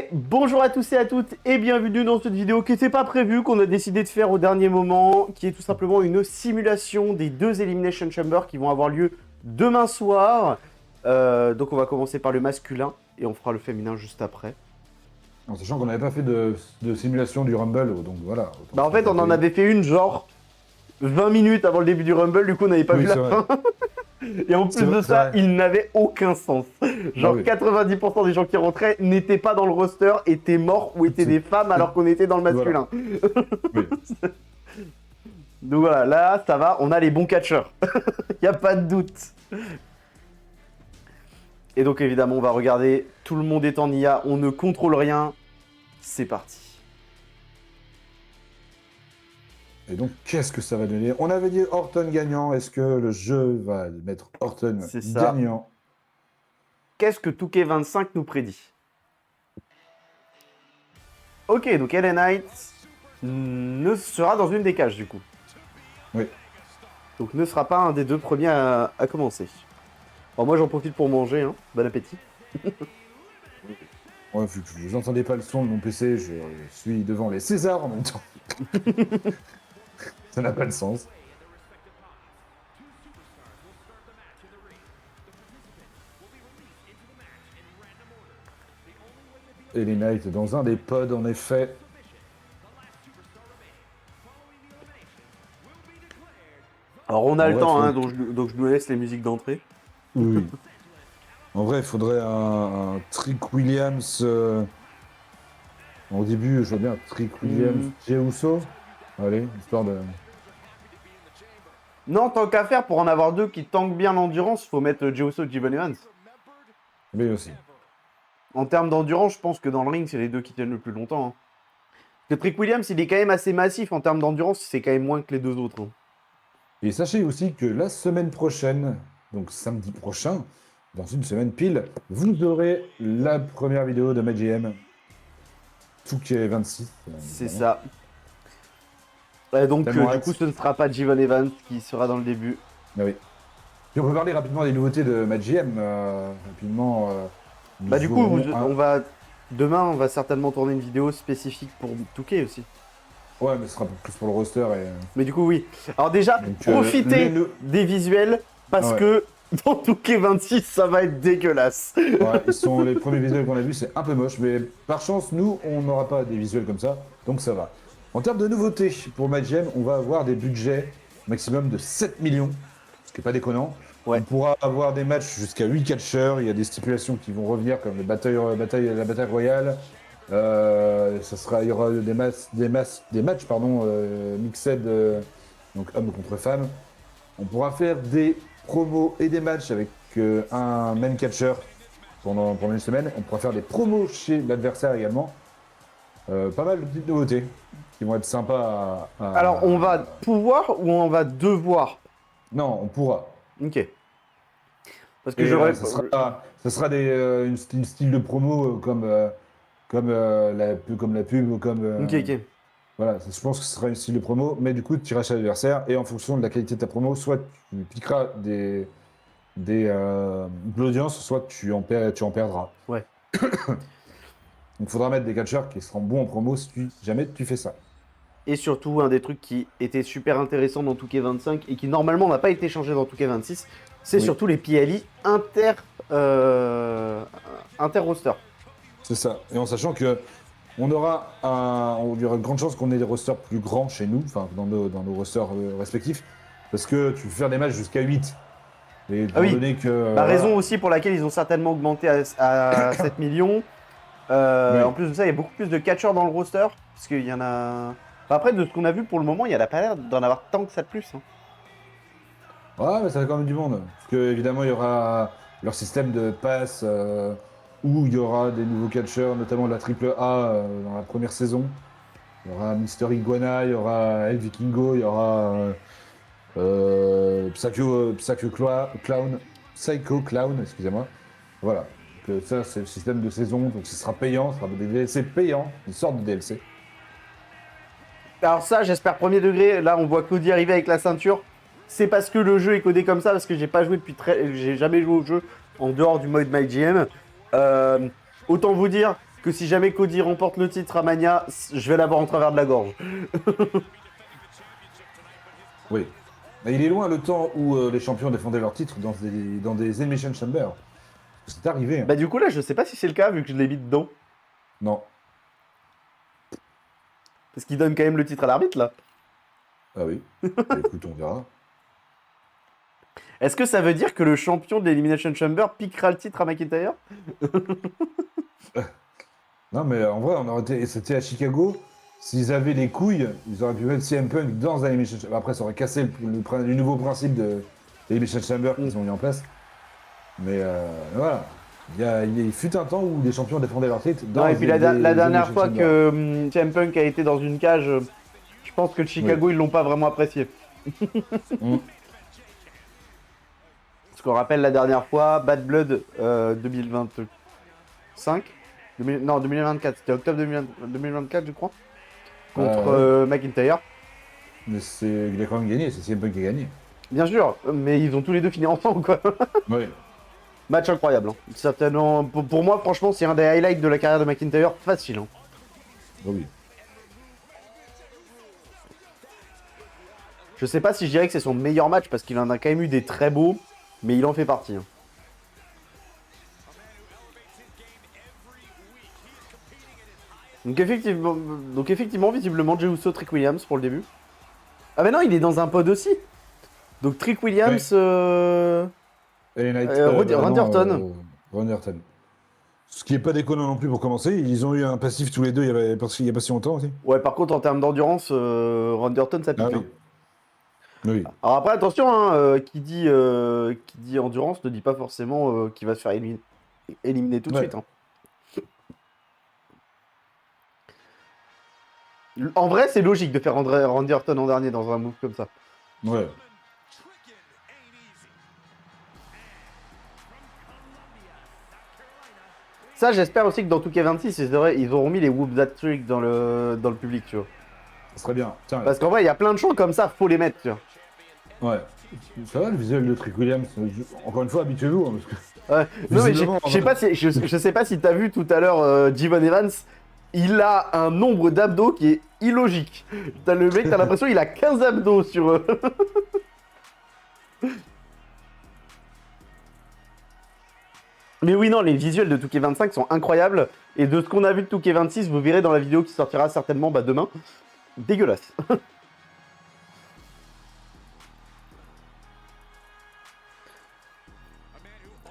Et bonjour à tous et à toutes et bienvenue dans cette vidéo qui n'était pas prévue, qu'on a décidé de faire au dernier moment, qui est tout simplement une simulation des deux Elimination Chambers qui vont avoir lieu demain soir. Donc on va commencer par le masculin et on fera le féminin juste après. En sachant qu'on n'avait pas fait de simulation du Rumble, donc voilà. Bah en fait on en avait fait une genre 20 minutes avant le début du Rumble, du coup on n'avait pas vu la fin. Et en plus de ça, il n'avait aucun sens. Genre 90% des gens qui rentraient n'étaient pas dans le roster, étaient morts ou étaient des femmes alors qu'on était dans le masculin. Voilà. Donc voilà, là ça va, on a les bons catcheurs. Il n'y a pas de doute. Et donc évidemment on va regarder, tout le monde est en IA, on ne contrôle rien. C'est parti. Et donc, qu'est-ce que ça va donner? On avait dit Orton gagnant. Est-ce que le jeu va mettre Orton gagnant? Qu'est-ce que 2K25 nous prédit? Ok, donc LA Knight ne sera dans une des cages du coup. Oui. Donc ne sera pas un des deux premiers à commencer. Alors moi j'en profite pour manger, hein. Bon appétit. Ouais, vu que vous n'entendez pas le son de mon PC, je suis devant les Césars en même temps. Ça n'a pas de sens. Et les Knights dans un des pods, en effet. Alors on a le temps, hein, donc je nous laisse les musiques d'entrée. Oui. En vrai, il faudrait un Trick Williams. Au début, je vois bien Trick Williams, Jey Uso. Allez, histoire de... Non, tant qu'à faire, pour en avoir deux qui tankent bien l'endurance, il faut mettre Jey Uso et Kevin Evans. Mais aussi. En termes d'endurance, je pense que dans le ring, c'est les deux qui tiennent le plus longtemps. Hein. Parce que Trick Williams, il est quand même assez massif en termes d'endurance, c'est quand même moins que les deux autres. Hein. Et sachez aussi que la semaine prochaine, donc samedi prochain, dans une semaine pile, vous aurez la première vidéo de MyGM. 2K26. C'est ça. Donc, du coup, ce ne sera pas Kevin Evans qui sera dans le début. Ah oui. Et on peut parler rapidement des nouveautés de MyGM. Rapidement. Bah, du coup, demain, on va certainement tourner une vidéo spécifique pour 2K aussi. Ouais, mais ce sera plus pour le roster. Et... Mais du coup, oui. Alors, déjà, profitez des visuels parce que dans 2K26, ça va être dégueulasse. Ouais, ils sont les premiers visuels qu'on a vus, c'est un peu moche, mais par chance, nous, on n'aura pas des visuels comme ça, donc ça va. En termes de nouveautés, pour MyGM, on va avoir des budgets maximum de 7 millions, ce qui n'est pas déconnant. Ouais. On pourra avoir des matchs jusqu'à 8 catcheurs, il y a des stipulations qui vont revenir, comme la bataille royale. Il y aura des matchs mixed, donc hommes contre femmes. On pourra faire des promos et des matchs avec un même catcher pendant une semaine. On pourra faire des promos chez l'adversaire également. Pas mal de petites nouveautés qui vont être sympas à... Alors, on va pouvoir ou on va devoir? Non, on pourra. Ok. Parce que j'aurais... Ça sera une style de promo comme la pub ou comme... Ok. Voilà, je pense que ce sera une style de promo, mais du coup, tu iras chez l'adversaire et en fonction de la qualité de ta promo, soit tu piqueras de l'audience, soit tu en perdras. Ouais. Donc, il faudra mettre des catcheurs qui seront bons en promo si jamais tu fais ça. Et surtout, un des trucs qui était super intéressant dans 2K25 et qui normalement n'a pas été changé dans 2K26, c'est surtout les PLI inter-roster. C'est ça. Et en sachant que il y aura de grandes chances qu'on ait des rosters plus grands chez nous, enfin dans nos rosters respectifs, parce que tu peux faire des matchs jusqu'à 8. Et donné que, la raison aussi pour laquelle ils ont certainement augmenté à 7 millions. En plus de ça, il y a beaucoup plus de catcheurs dans le roster, parce qu'il y en a... Enfin, après, de ce qu'on a vu pour le moment, il n'y a pas l'air d'en avoir tant que ça de plus. Hein. Ouais, mais ça fait quand même du monde. Parce que évidemment, il y aura leur système de pass, où il y aura des nouveaux catcheurs, notamment la triple A dans la première saison. Il y aura Mister Iguana, il y aura El Vikingo, il y aura Psycho Clown, excusez-moi. Voilà. Donc, ça, c'est le système de saison, donc ce sera payant, ce sera des DLC payants, une sorte de DLC. Alors ça, j'espère premier degré. Là, on voit Cody arriver avec la ceinture. C'est parce que le jeu est codé comme ça, parce que j'ai jamais joué au jeu en dehors du mode MyGM. Autant vous dire que si jamais Cody remporte le titre à Mania, je vais l'avoir en travers de la gorge. Oui. Mais il est loin le temps où les champions défendaient leur titre dans des Elimination Chamber. C'est arrivé. Hein. Bah du coup là, je sais pas si c'est le cas vu que je l'ai mis dedans. Non. Parce qu'il donne quand même le titre à l'arbitre là. Ah oui. Bah, écoute, on verra. Est-ce que ça veut dire que le champion de l'Elimination Chamber piquera le titre à McIntyre? Non, mais en vrai, c'était à Chicago. S'ils avaient les couilles, ils auraient pu mettre CM Punk dans un Elimination Chamber. Après, ça aurait cassé le nouveau principe de l'Elimination Chamber qu'ils ont mis en place. Mais voilà. Il fut un temps où des champions défendaient leur titre dans Non, et puis la dernière Elimination fois Chamber. que CM Punk a été dans une cage, je pense que Chicago, ils l'ont pas vraiment apprécié. Mm. Parce qu'on rappelle la dernière fois, Bad Blood 2025 non, 2024, c'était octobre 2024, je crois, contre McIntyre. Mais il a quand même gagné, c'est CM Punk qui a gagné. Bien sûr, mais ils ont tous les deux fini ensemble, quoi. Oui. Match incroyable. Hein. Certainement, pour moi, franchement, c'est un des highlights de la carrière de McIntyre, facile. Hein. Oh oui. Je sais pas si je dirais que c'est son meilleur match, parce qu'il en a quand même eu des très beaux, mais il en fait partie. Hein. Donc effectivement, visiblement, Jey Uso, Trick Williams pour le début. Ah mais non, il est dans un pod aussi. Donc Trick Williams, Randy Orton. Randy Orton. Ce qui est pas déconnant non plus pour commencer. Ils ont eu un passif tous les deux il y a pas si longtemps aussi. Ouais, par contre, en termes d'endurance, Randy Orton, ça pique. Ah oui. Hein. Oui. Alors après, attention, hein, qui dit endurance ne dit pas forcément qu'il va se faire éliminer tout de suite. Hein. En vrai, c'est logique de faire Randy Orton en dernier dans un move comme ça. Ouais. Ça, j'espère aussi que dans 2K26, ils auront mis les Whoop That Trick dans le public, tu vois. Ça serait bien. Tiens, Parce qu'en vrai, il y a plein de choses comme ça, faut les mettre, tu vois. ouais. Ça va le visuel de Trick Williams. Encore une fois, habituez-vous. Hein, parce que... Ouais. Non mais je sais pas si t'as vu tout à l'heure Jivon Evans, il a un nombre d'abdos qui est illogique. Le mec, t'as l'impression qu'il a 15 abdos sur... Mais oui, non, les visuels de 2K25 sont incroyables. Et de ce qu'on a vu de 2K26, vous verrez dans la vidéo qui sortira certainement demain. Dégueulasse.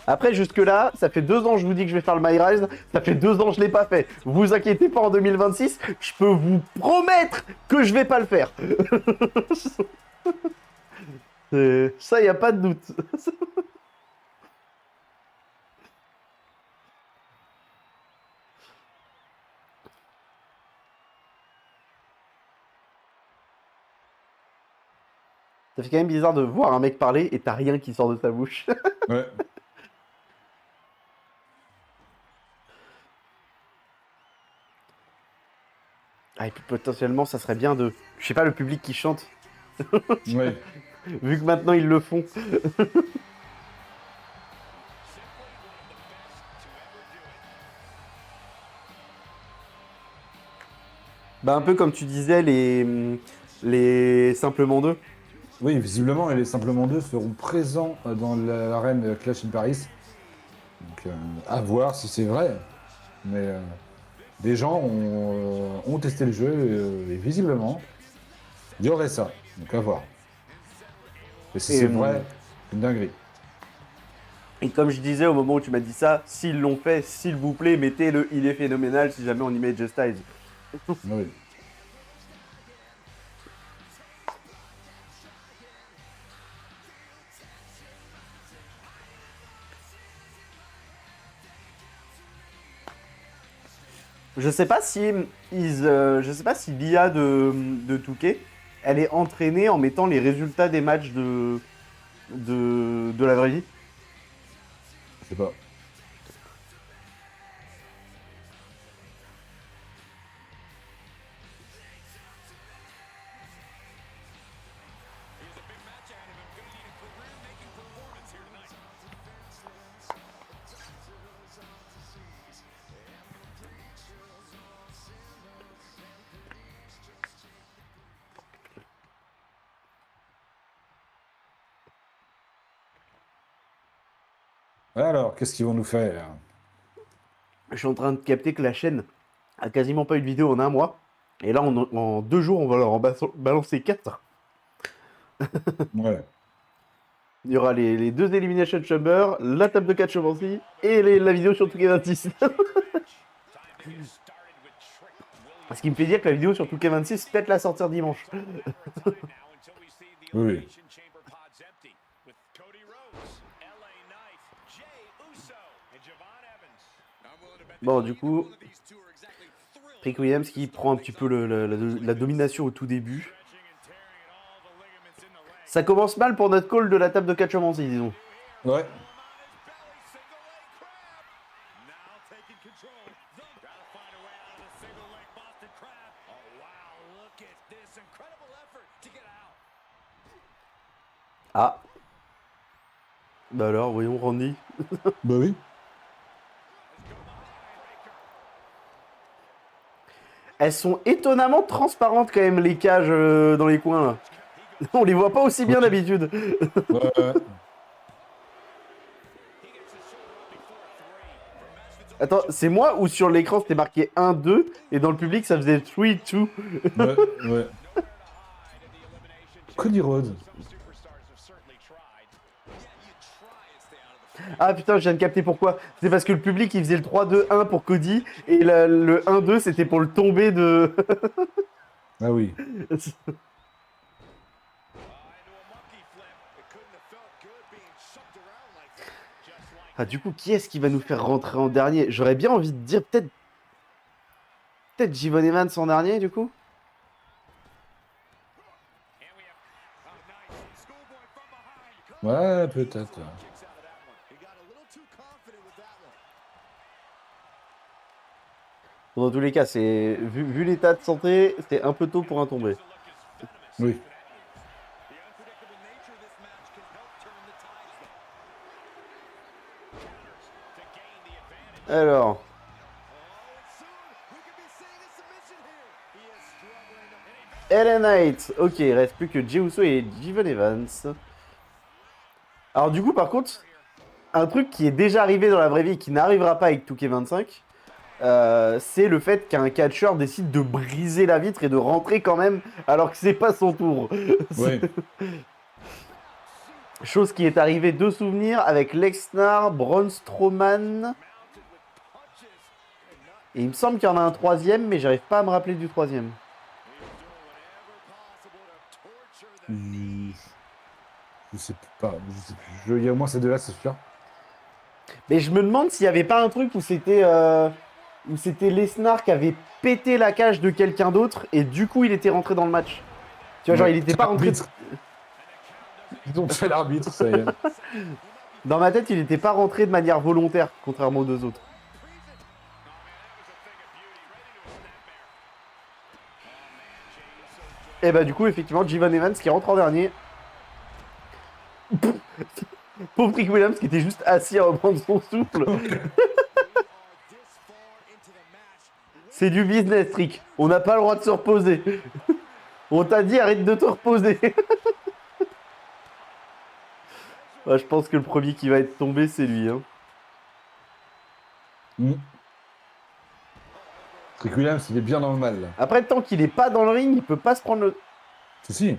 Après, jusque-là, ça fait 2 ans que je vous dis que je vais faire le My Rise. Ça fait 2 ans que je l'ai pas fait. Vous inquiétez pas, en 2026, je peux vous promettre que je vais pas le faire. Ça, y a pas de doute. Ça fait quand même bizarre de voir un mec parler et t'as rien qui sort de sa bouche. Ouais. Ah, et puis potentiellement, ça serait bien de... Je sais pas, le public qui chante. Ouais. Vu que maintenant, ils le font. Bah, un peu comme tu disais, les Simplement deux. Oui, visiblement, les Simplement 2 seront présents dans l'arène Clash in Paris. Donc, à voir si c'est vrai. Mais des gens ont testé le jeu et visiblement, il y aurait ça. Donc, à voir. Et si c'est vrai, c'est une dinguerie. Et comme je disais au moment où tu m'as dit ça, s'ils l'ont fait, s'il vous plaît, mettez le il est phénoménal si jamais on y met Just Styles. Oui. Je sais pas si je sais pas si l'IA de Touquet, elle est entraînée en mettant les résultats des matchs de la vraie vie. Je sais pas. Alors, qu'est-ce qu'ils vont nous faire? Je suis en train de capter que la chaîne a quasiment pas eu de vidéo en un mois. Et là, en 2 jours, on va leur en balancer 4. Ouais. Il y aura les 2 Elimination Chamber, la table de catch aussi, et la vidéo sur 2K26. Ce qui me fait dire que la vidéo sur 2K26, peut-être la sortir dimanche. Oui. Bon, du coup, Trick Williams qui prend un petit peu la domination au tout début. Ça commence mal pour notre call de la table de catchomancie, disons. Ouais. Ah. Bah alors, voyons, Randy. Bah oui. Elles sont étonnamment transparentes quand même, les cages dans les coins, là. On les voit pas aussi bien d'habitude. Ouais. Attends, c'est moi ou sur l'écran c'était marqué 1, 2 et dans le public ça faisait 3, 2. Ouais. Cody Rhodes. Ah putain, je viens de capter pourquoi. C'est parce que le public il faisait le 3, 2, 1 pour Cody et le 1, 2 c'était pour le tomber de. Ah oui. Ah, du coup, qui est-ce qui va nous faire rentrer en dernier? J'aurais bien envie de dire peut-être. Peut-être Jivon Evans en dernier, du coup. Ouais, peut-être. Bon, dans tous les cas, c'est vu l'état de santé, c'est un peu tôt pour un tombé. Oui. Alors. LA Knight. Ok, il reste plus que Jey Uso et Jivon Evans. Alors du coup, par contre, un truc qui est déjà arrivé dans la vraie vie et qui n'arrivera pas avec 2K25, c'est le fait qu'un catcheur décide de briser la vitre et de rentrer quand même alors que c'est pas son tour. Ouais. Chose qui est arrivée de souvenir avec Lesnar, Braun Strowman. Et il me semble qu'il y en a un troisième, mais j'arrive pas à me rappeler du troisième. Je sais pas. Il y a au moins ces deux-là, c'est sûr. Mais je me demande s'il n'y avait pas un truc où c'était Lesnar qui avait pété la cage de quelqu'un d'autre et du coup il était rentré dans le match. Tu vois, genre il était pas rentré. Ils ont fait l'arbitre, ça y est. Dans ma tête, il était pas rentré de manière volontaire, contrairement aux deux autres. Et bah du coup, effectivement, Jivon Evans qui rentre en dernier. Pauvre Trick Williams qui était juste assis à reprendre son souffle. C'est du business, Trick. On n'a pas le droit de se reposer. On t'a dit arrête de te reposer. Ouais, je pense que le premier qui va être tombé, c'est lui. Hein. Trick Williams, il est bien dans le mal. Là. Après, tant qu'il est pas dans le ring, il peut pas se prendre le... Si,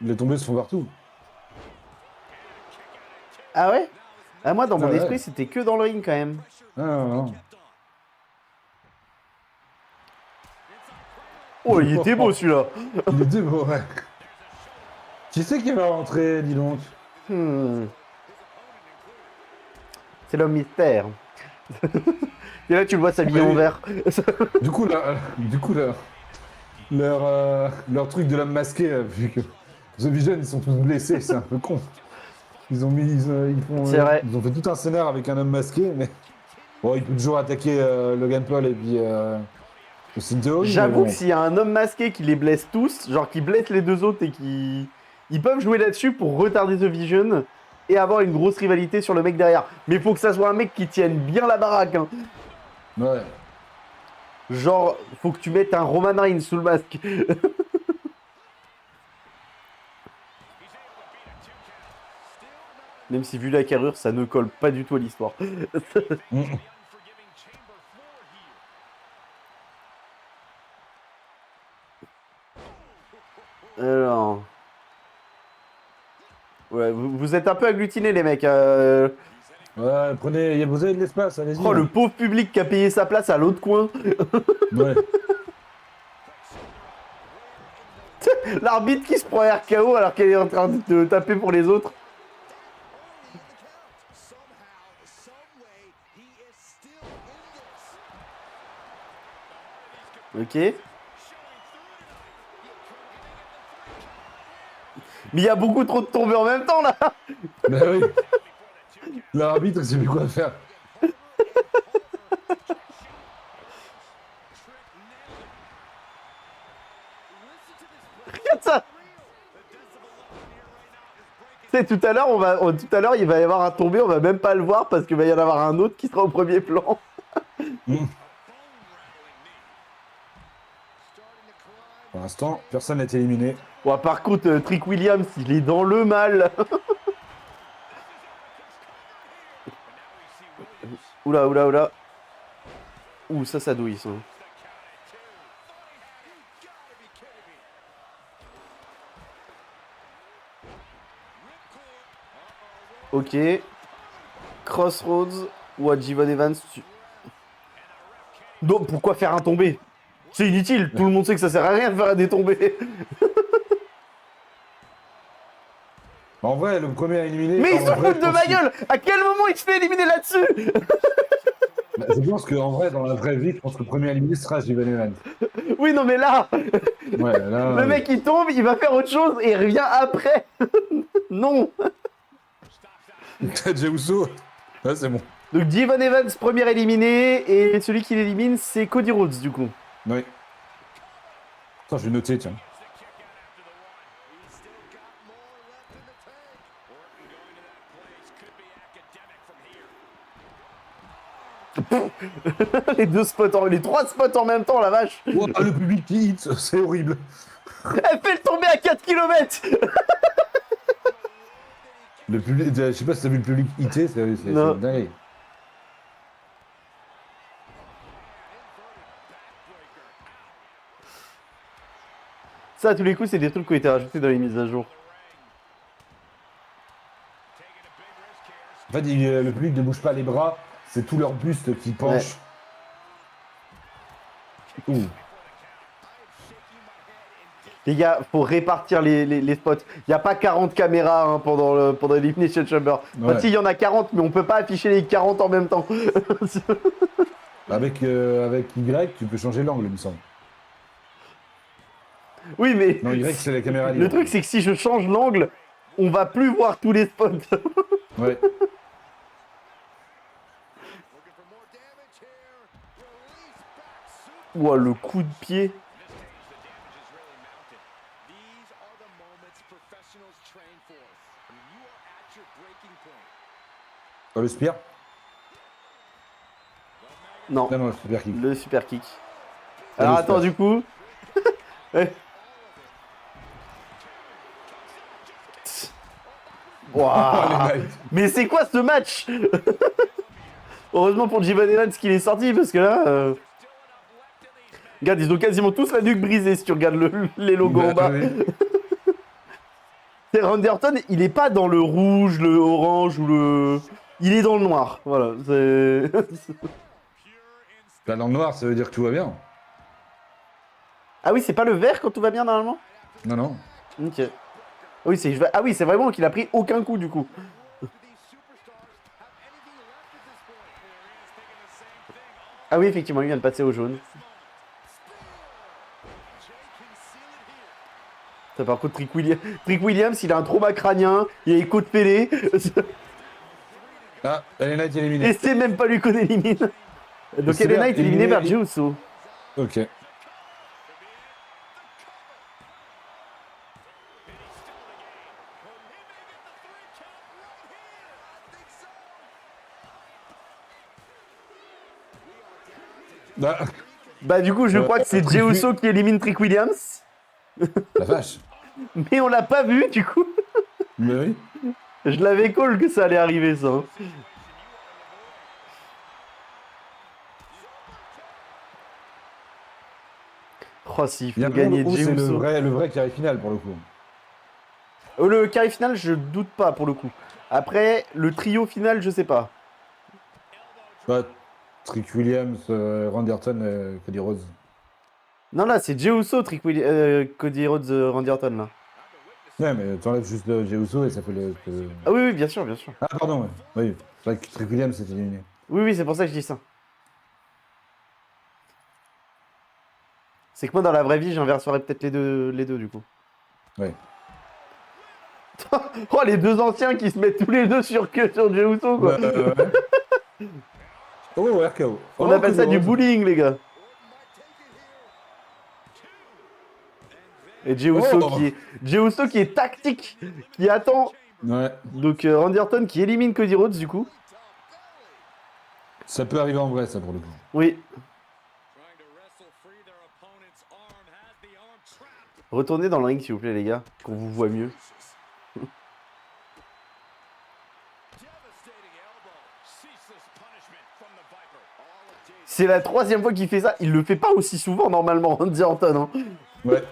il est tombé sur son partout. Ah ouais? Ah, moi, dans mon esprit, c'était que dans le ring, quand même. Ah, non. Oh, il était beau, celui-là. Il était beau, ouais. Qui c'est qui va rentrer, dis donc? C'est l'homme mystère. Et là, tu le vois s'habiller en vert. Du coup, leur truc de l'homme masqué, vu que The Vision, ils sont tous blessés, c'est un peu con. Ils ont fait tout un scénar avec un homme masqué, mais bon, il peut toujours attaquer Logan Paul et puis Austin Theory. J'avoue que s'il y a un homme masqué qui les blesse tous, genre qui blesse les deux autres et qui... Ils peuvent jouer là-dessus pour retarder The Vision et avoir une grosse rivalité sur le mec derrière. Mais il faut que ça soit un mec qui tienne bien la baraque. Hein. Ouais. Genre, faut que tu mettes un Roman Reigns sous le masque. Même si vu la carrure, ça ne colle pas du tout à l'histoire. Alors... Ouais, vous êtes un peu agglutinés les mecs. Ouais, prenez, vous avez de l'espace, allez-y. Oh, le pauvre public qui a payé sa place à l'autre coin. Ouais. L'arbitre qui se prend RKO alors qu'elle est en train de taper pour les autres. Ok. Mais il y a beaucoup trop de tombées en même temps là. Bah oui. L'arbitre, il sait plus quoi faire. Regarde ça. Tu sais, tout à l'heure, il va y avoir un tombé, on va même pas le voir parce qu'il va y en avoir un autre qui sera au premier plan. Pour l'instant, personne n'est éliminé. Bon, par contre, Trick Williams, il est dans le mal. Oula, oula, oula. Ouh, ça douille, ça. Ok. Crossroads ou à Jivon Evans. Donc, pourquoi faire un tombé? C'est inutile, tout le monde sait que ça sert à rien de faire des tombées. En vrai, le premier à éliminer. Mais ils se foutent de ma gueule. À quel moment il se fait éliminer là-dessus? Je pense qu'en vrai, dans la vraie vie, je pense que le premier à éliminer sera Jivon Evans. Oui, non, mais là, Ouais, là. le mec il tombe, il va faire autre chose et il revient après. Non. Jey Uso. Ouais, c'est bon. Donc Jivon Evans, premier éliminé, et celui qui l'élimine, c'est Cody Rhodes, du coup. Oui. Attends, je vais noter, tiens. Les trois spots en même temps, la vache. Oh, le public qui hit, c'est horrible. Elle fait le tomber à 4 km. Le public, je sais pas si t'as vu le public hité, c'est Non. dingue. Ça, à tous les coups, c'est des trucs qui ont été rajoutés dans les mises à jour. En fait, le public ne bouge pas les bras, c'est tout leur buste qui penche. Ouais. Ouh. Les gars, faut répartir les spots. Il n'y a pas 40 caméras hein, pendant l'Elimination Chamber. Ouais. Enfin, si, il y en a 40, mais on peut pas afficher les 40 en même temps. Avec Y, tu peux changer l'angle, il me semble. Oui, mais Non, Y, c'est la caméra le libre. truc, c'est que si je change l'angle, on va plus voir tous les spots. Ouais. Ouah, le coup de pied. Oh, le spear. Non, Non, le super kick. le super kick. Ah, Alors le attends, splash. du coup. Ouais. Ouah. Les mecs. Mais c'est quoi ce match? Heureusement pour Jivon Evans qu'il est sorti parce que là. Regarde, ils ont quasiment tous la nuque brisée si tu regardes les logos en bas. Oui. C'est Randy Orton, il est pas dans le rouge, le orange ou le. Il est dans le noir. Voilà. C'est. Là, dans le noir, ça veut dire que tout va bien. Ah oui, c'est pas le vert quand tout va bien normalement? Non, non. Ok. Oui, c'est vraiment qu'il a pris aucun coup du coup. Ah oui, effectivement, il vient de passer au jaune. Ça, par contre, Trick Williams, il a un trauma crânien, il a les côtes pelées. Ah, Elena est éliminée. Et c'est même pas lui qu'on élimine. Donc c'est Elena bien, est éliminée par éliminé. Jey Uso. Ok. Ah, Bah du coup, je crois que c'est Jey Uso qui élimine Trick Williams. la vache. Mais on l'a pas vu du coup. Mais oui. Je l'avais call que ça allait arriver, ça. Hein. Oh, s'il faut gagner c'est Uso. le vrai carré final pour le coup. Le carré final, je doute pas pour le coup. Après, le trio final, je sais pas. Bah, Trick Williams, Randy Orton, Cody Rhodes. Non, là, c'est Jey Uso, Cody Rhodes, Randy Orton, là. Ouais, mais t'enlèves juste Jey Uso et ça fait le. Ah oui, oui, bien sûr, bien sûr. Ah, pardon, ouais. Oui, c'est vrai que Trick Williams s'est éliminé. Oui, oui, c'est pour ça que je dis ça. C'est que moi, dans la vraie vie, j'inverserais peut-être les deux, du coup. Ouais. Oh, les deux anciens qui se mettent tous les deux sur Jey Uso, quoi. Ouais. Oh, ouais, RKO. On appelle ça du bullying, les gars. Et Jey Uso qui est tactique, qui attend. Ouais. Donc Randy Orton qui élimine Cody Rhodes, du coup. Ça peut arriver en vrai, ça, pour le coup. Oui. Retournez dans le ring, s'il vous plaît, les gars, qu'on vous voit mieux. C'est la 3e fois qu'il fait ça. Il le fait pas aussi souvent, normalement, Randy Orton. Hein. Ouais.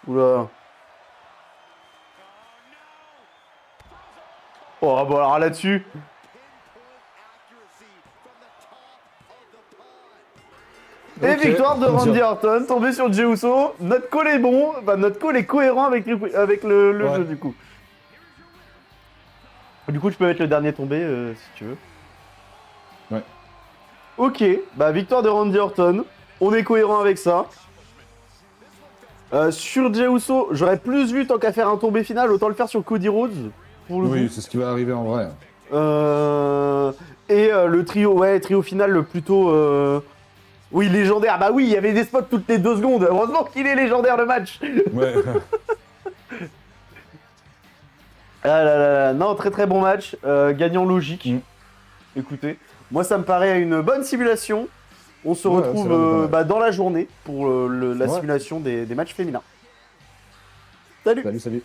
Oula. Oh, bon, alors là-dessus. Et victoire de Randy Orton, tombé sur Jey Uso. Notre call est bon, enfin, notre call est cohérent avec le jeu, du coup. Du coup, je peux mettre le dernier tombé, si tu veux. Ouais. Ok, bah victoire de Randy Orton. On est cohérent avec ça. Sur Jey Uso, j'aurais plus vu tant qu'à faire un tombé final, autant le faire sur Cody Rhodes. Oui, c'est ce qui va arriver en vrai. Le trio final le plutôt... Oui, légendaire. Bah oui, il y avait des spots toutes les 2 secondes. Heureusement qu'il est légendaire le match. Ouais. Ah là là là. Non, très très bon match. Gagnant logique. Écoutez, moi ça me paraît une bonne simulation. On se retrouve dans la journée pour la simulation des matchs féminins. Salut. Salut.